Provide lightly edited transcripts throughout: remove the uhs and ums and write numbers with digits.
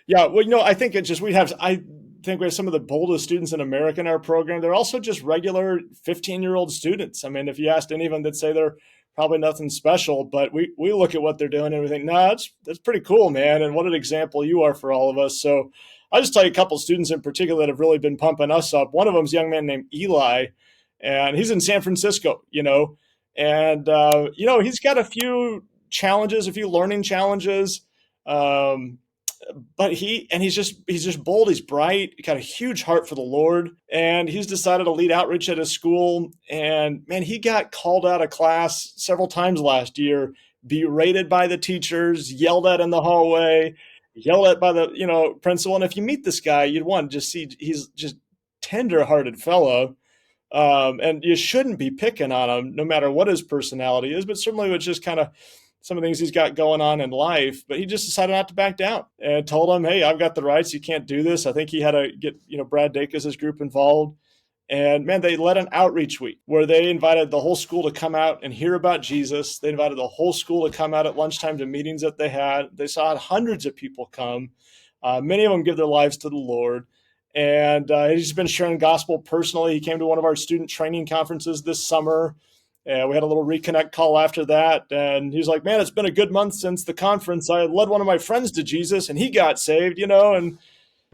Yeah, well, I think I think we have some of the boldest students in America in our program. They're also just regular 15-year-old students. I mean, if you asked any of them, they'd say they're probably nothing special, but we look at what they're doing and we think, nah, that's pretty cool, man. And what an example you are for all of us. So I'll just tell you a couple of students in particular that have really been pumping us up. One of them is a young man named Eli, and he's in San Francisco, and, he's got a few challenges, a few learning challenges. Um, but he's just bold. He's bright. He got a huge heart for the Lord, and he's decided to lead outreach at his school. And man, he got called out of class several times last year, berated by the teachers, yelled at in the hallway, yelled at by the principal. And if you meet this guy, you'd want to just see he's just tender-hearted fellow. And you shouldn't be picking on him, no matter what his personality is. But certainly, it's just kind of some of the things he's got going on in life. But he just decided not to back down and told him, "Hey, I've got the rights. You can't do this." I think he had to get Brad Dacus' group involved. And man, they led an outreach week where they invited the whole school to come out and hear about Jesus. They invited the whole school to come out at lunchtime to meetings that they had. They saw hundreds of people come. Many of them give their lives to the Lord. And he's been sharing gospel personally. He came to one of our student training conferences this summer. And we had a little reconnect call after that. And he's like, man, it's been a good month since the conference. I led one of my friends to Jesus and he got saved, And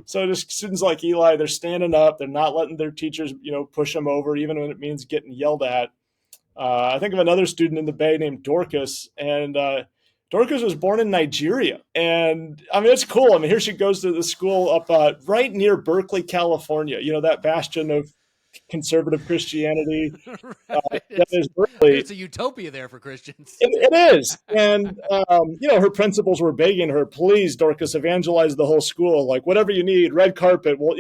so just students like Eli, they're standing up. They're not letting their teachers, push them over, even when it means getting yelled at. I think of another student in the Bay named Dorcas. And Dorcas was born in Nigeria. And I mean, it's cool. I mean, here she goes to the school up right near Berkeley, California, that bastion of conservative Christianity. Right. That is really, It's a utopia there for Christians. it is. And, her principals were begging her, please, Dorcas, evangelize the whole school. Like, whatever you need, red carpet. Well,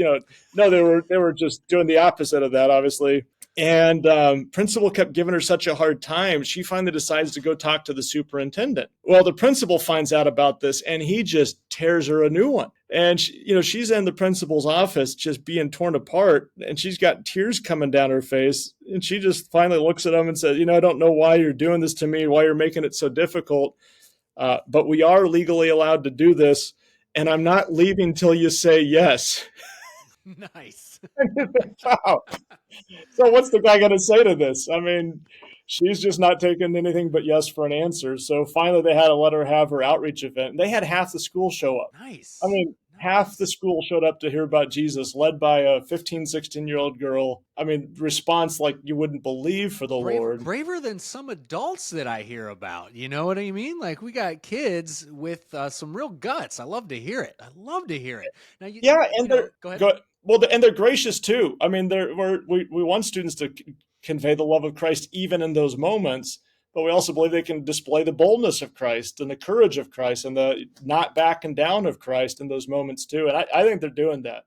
no, they were just doing the opposite of that, obviously. And principal kept giving her such a hard time. She finally decides to go talk to the superintendent. Well, the principal finds out about this, and he just tears her a new one. And she's in the principal's office just being torn apart, and she's got tears coming down her face. And she just finally looks at him and says, I don't know why you're doing this to me, why you're making it so difficult, but we are legally allowed to do this, and I'm not leaving till you say yes. Nice. Wow. So what's the guy going to say to this? I mean, she's just not taking anything but yes for an answer. So finally they had to let her have her outreach event. And they had half the school show up. Nice. I mean, half the school showed up to hear about Jesus, led by a 15, 16-year-old girl. I mean, response like you wouldn't believe for the Lord. Braver than some adults that I hear about. You know what I mean? Like, we got kids with some real guts. I love to hear it. Now, go ahead. Well, and they're gracious too. I mean, we want students to convey the love of Christ even in those moments, but we also believe they can display the boldness of Christ and the courage of Christ and the not backing down of Christ in those moments too. And I think they're doing that.